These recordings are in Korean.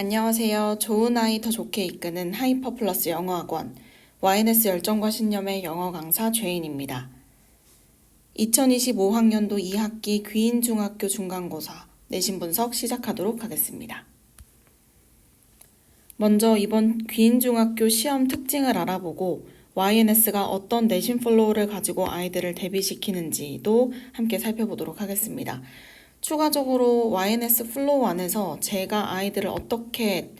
안녕하세요. 좋은 아이 더 좋게 이끄는 하이퍼 플러스 영어학원 YNS 열정과 신념의 영어 강사 죄인입니다. 2025학년도 2학기 귀인중학교 중간고사 내신 분석 시작하도록 하겠습니다. 먼저 이번 귀인중학교 시험 특징을 알아보고 YNS가 어떤 내신 플로우를 가지고 아이들을 대비시키는지도 함께 살펴보도록 하겠습니다. 추가적으로 YNS 플로우 안에서 제가 아이들을 어떻게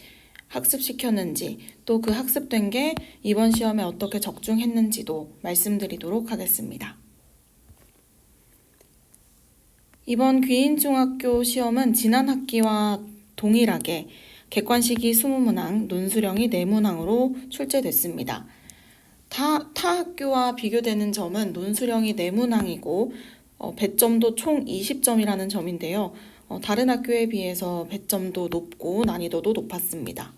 학습시켰는지 또 그 학습된 게 이번 시험에 어떻게 적중했는지도 말씀드리도록 하겠습니다. 이번 귀인중학교 시험은 지난 학기와 동일하게 객관식이 20문항, 논수령이 4문항으로 출제됐습니다. 타 학교와 비교되는 점은 논수령이 4문항이고 배점도 총 20점이라는 점인데요. 다른 학교에 비해서 배점도 높고 난이도도 높았습니다.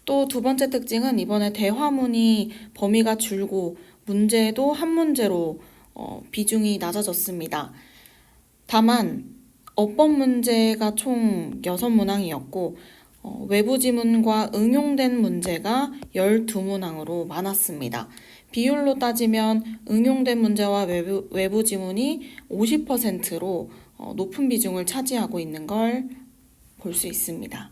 또 두 번째 특징은 이번에 대화문이 범위가 줄고 문제도 한 문제로 비중이 낮아졌습니다. 다만 어법 문제가 총 6문항이었고 외부 지문과 응용된 문제가 12문항으로 많았습니다. 비율로 따지면 응용된 문제와 외부 지문이 50%로 높은 비중을 차지하고 있는 걸 볼 수 있습니다.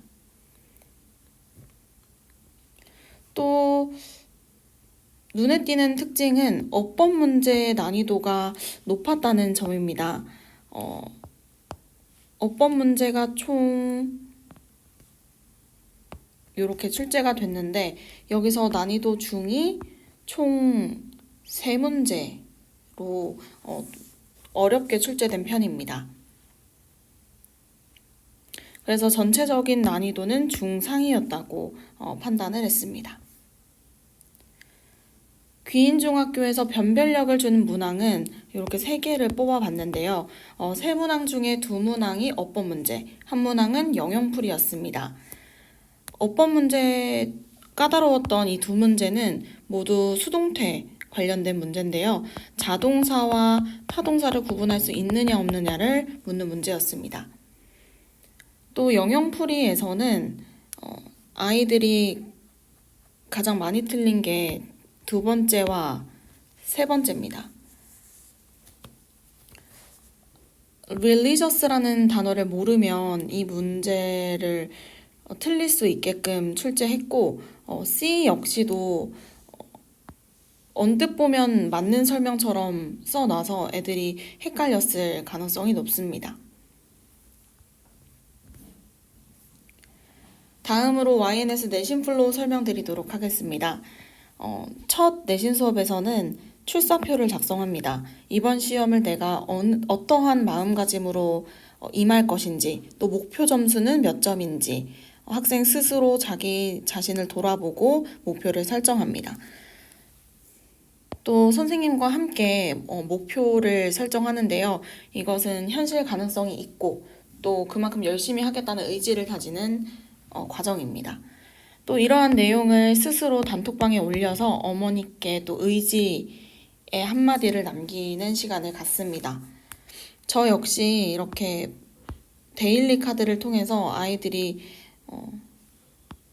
또 눈에 띄는 특징은 어법 문제의 난이도가 높았다는 점입니다. 어법 문제가 총 이렇게 출제가 됐는데 여기서 난이도 중이 총 3문제로 어렵게 출제된 편입니다. 그래서 전체적인 난이도는 중상이었다고 판단을 했습니다. 귀인중학교에서 변별력을 주는 문항은 이렇게 3개를 뽑아봤는데요. 3문항 중에 2문항이 어법 문제, 1문항은 영영풀이였습니다. 어법 문제 까다로웠던 이 2문제는 모두 수동태 관련된 문제인데요. 자동사와 타동사를 구분할 수 있느냐 없느냐를 묻는 문제였습니다. 또 영영풀이에서는 아이들이 가장 많이 틀린 게 2번째와 3번째입니다. religious라는 단어를 모르면 이 문제를 틀릴 수 있게끔 출제했고 C 역시도 언뜻 보면 맞는 설명처럼 써놔서 애들이 헷갈렸을 가능성이 높습니다. 다음으로 YNS 내신 플로우 설명드리도록 하겠습니다. 첫 내신 수업에서는 출사표를 작성합니다. 이번 시험을 내가 어떠한 마음가짐으로 임할 것인지, 또 목표 점수는 몇 점인지 학생 스스로 자기 자신을 돌아보고 목표를 설정합니다. 또 선생님과 함께 목표를 설정하는데요. 이것은 현실 가능성이 있고 또 그만큼 열심히 하겠다는 의지를 다지는 과정입니다. 또 이러한 내용을 스스로 단톡방에 올려서 어머니께 또 의지의 한마디를 남기는 시간을 갖습니다. 저 역시 이렇게 데일리 카드를 통해서 아이들이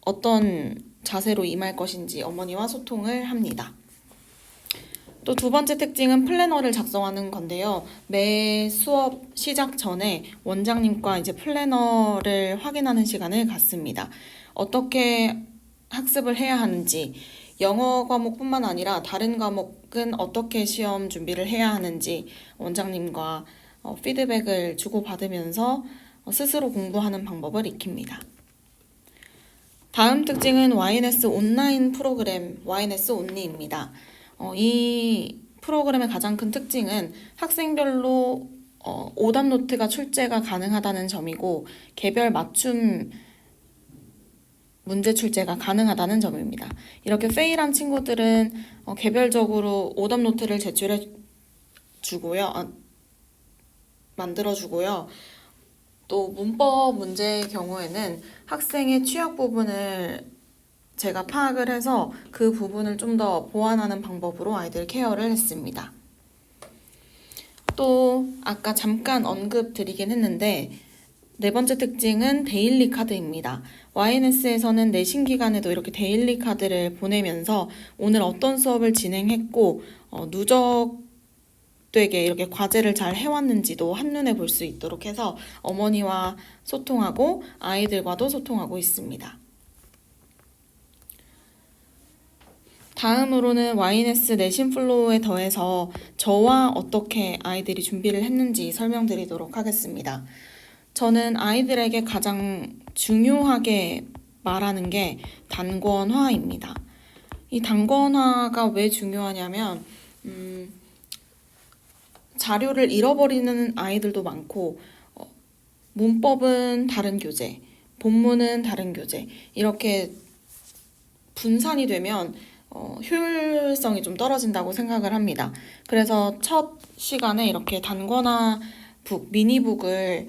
어떤 자세로 임할 것인지 어머니와 소통을 합니다. 또 2번째 특징은 플래너를 작성하는 건데요. 매 수업 시작 전에 원장님과 이제 플래너를 확인하는 시간을 갖습니다. 어떻게 학습을 해야 하는지, 영어 과목뿐만 아니라 다른 과목은 어떻게 시험 준비를 해야 하는지 원장님과 피드백을 주고받으면서 스스로 공부하는 방법을 익힙니다. 다음 특징은 YNS 온라인 프로그램 YNS 온리입니다. 이 프로그램의 가장 큰 특징은 학생별로 오답 노트가 출제가 가능하다는 점이고 개별 맞춤 문제 출제가 가능하다는 점입니다. 이렇게 페일한 친구들은 개별적으로 오답 노트를 제출해 주고요. 만들어주고요. 또 문법 문제의 경우에는 학생의 취약 부분을 제가 파악을 해서 그 부분을 좀 더 보완하는 방법으로 아이들 케어를 했습니다. 또 아까 잠깐 언급 드리긴 했는데 네 번째 특징은 데일리 카드입니다. YNS에서는 내신 기간에도 이렇게 데일리 카드를 보내면서 오늘 어떤 수업을 진행했고 누적되게 이렇게 과제를 잘 해왔는지도 한눈에 볼 수 있도록 해서 어머니와 소통하고 아이들과도 소통하고 있습니다. 다음으로는 YNS 내신 플로우에 더해서 저와 어떻게 아이들이 준비를 했는지 설명드리도록 하겠습니다. 저는 아이들에게 가장 중요하게 말하는 게 단권화입니다. 이 단권화가 왜 중요하냐면 자료를 잃어버리는 아이들도 많고 문법은 다른 교재, 본문은 다른 교재 이렇게 분산이 되면 효율성이 좀 떨어진다고 생각을 합니다. 그래서 첫 시간에 이렇게 단권화 북, 미니북을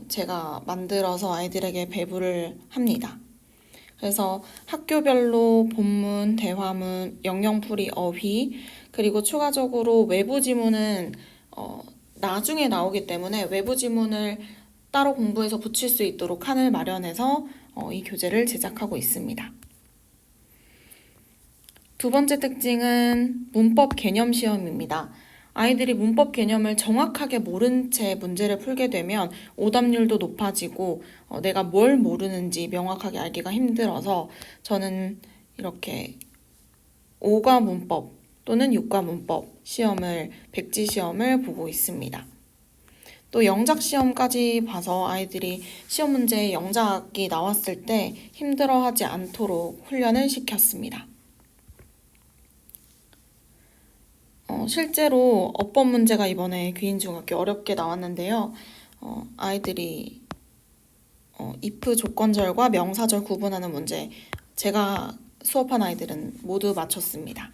제가 만들어서 아이들에게 배부를 합니다. 그래서 학교별로 본문, 대화문, 영영풀이, 어휘, 그리고 추가적으로 외부 지문은 나중에 나오기 때문에 외부 지문을 따로 공부해서 붙일 수 있도록 칸을 마련해서 이 교재를 제작하고 있습니다. 두 번째 특징은 문법 개념 시험입니다. 아이들이 문법 개념을 정확하게 모른 채 문제를 풀게 되면 오답률도 높아지고 내가 뭘 모르는지 명확하게 알기가 힘들어서 저는 이렇게 5과 문법 또는 6과 문법 시험을, 백지 시험을 보고 있습니다. 또 영작 시험까지 봐서 아이들이 시험 문제에 영작이 나왔을 때 힘들어하지 않도록 훈련을 시켰습니다. 실제로 어법 문제가 이번에 귀인중학교 어렵게 나왔는데요. 아이들이 if 조건절과 명사절 구분하는 문제 제가 수업한 아이들은 모두 맞췄습니다.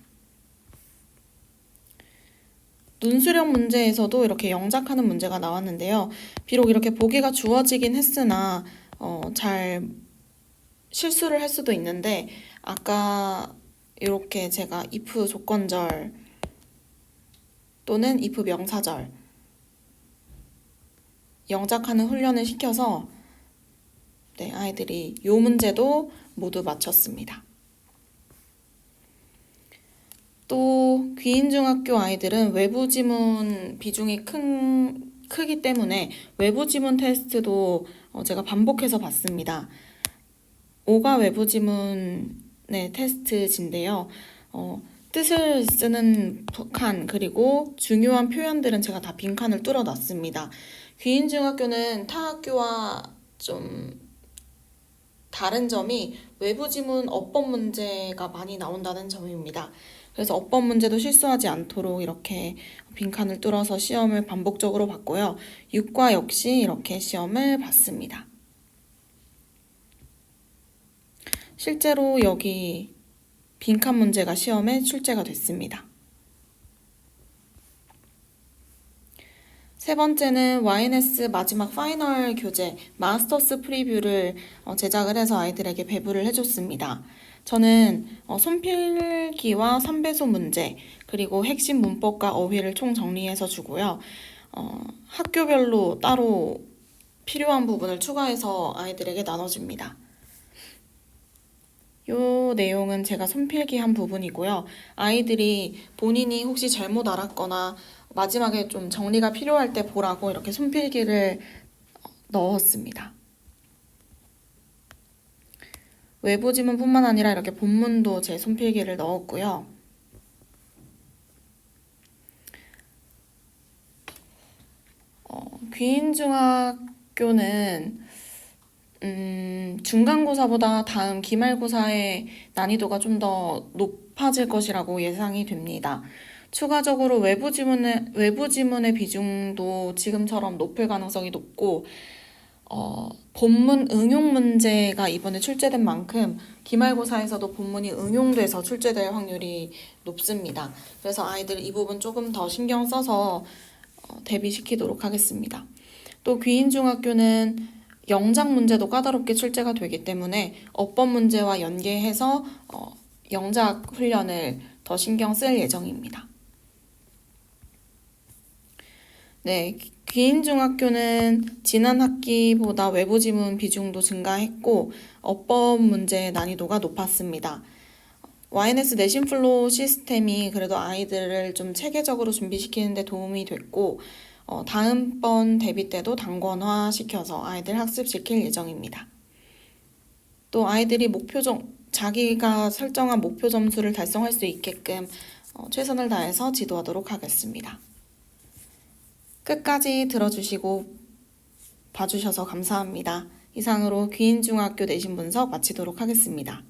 눈수령 문제에서도 이렇게 영작하는 문제가 나왔는데요. 비록 이렇게 보기가 주어지긴 했으나 잘 실수를 할 수도 있는데 아까 이렇게 제가 if 조건절 또는 if 명사절 영작하는 훈련을 시켜서 아이들이 이 문제도 모두 맞췄습니다. 또 귀인중학교 아이들은 외부 지문 비중이 크기 때문에 외부 지문 테스트도 제가 반복해서 봤습니다. 5가 외부 지문의 테스트인데요. 뜻을 쓰는 칸 그리고 중요한 표현들은 제가 다 빈칸을 뚫어놨습니다. 귀인중학교는 타 학교와 좀 다른 점이 외부 지문 어법 문제가 많이 나온다는 점입니다. 그래서 어법 문제도 실수하지 않도록 이렇게 빈칸을 뚫어서 시험을 반복적으로 봤고요. 6과 역시 이렇게 시험을 봤습니다. 실제로 여기 빈칸 문제가 시험에 출제가 됐습니다. 세 번째는 YNS 마지막 파이널 교재 마스터스 프리뷰를 제작을 해서 아이들에게 배부를 해줬습니다. 저는 손필기와 3배속 문제 그리고 핵심 문법과 어휘를 총 정리해서 주고요. 학교별로 따로 필요한 부분을 추가해서 아이들에게 나눠줍니다. 이 내용은 제가 손필기 한 부분이고요. 아이들이 본인이 혹시 잘못 알았거나 마지막에 좀 정리가 필요할 때 보라고 이렇게 손필기를 넣었습니다. 외부 지문뿐만 아니라 이렇게 본문도 제 손필기를 넣었고요. 귀인중학교는 중간고사보다 다음 기말고사의 난이도가 좀 더 높아질 것이라고 예상이 됩니다. 추가적으로 외부 지문의 비중도 지금처럼 높을 가능성이 높고 본문 응용 문제가 이번에 출제된 만큼 기말고사에서도 본문이 응용돼서 출제될 확률이 높습니다. 그래서 아이들 이 부분 조금 더 신경 써서 대비시키도록 하겠습니다. 또 귀인중학교는 영작 문제도 까다롭게 출제가 되기 때문에 어법 문제와 연계해서 영작 훈련을 더 신경 쓸 예정입니다. 네, 귀인중학교는 지난 학기보다 외부 지문 비중도 증가했고 어법 문제 난이도가 높았습니다. YNS 내신 플로우 시스템이 그래도 아이들을 좀 체계적으로 준비시키는 데 도움이 됐고 다음번 대비 때도 단권화 시켜서 아이들 학습시킬 예정입니다. 또 아이들이 자기가 설정한 목표 점수를 달성할 수 있게끔 최선을 다해서 지도하도록 하겠습니다. 끝까지 들어주시고 봐주셔서 감사합니다. 이상으로 귀인중학교 내신 분석 마치도록 하겠습니다.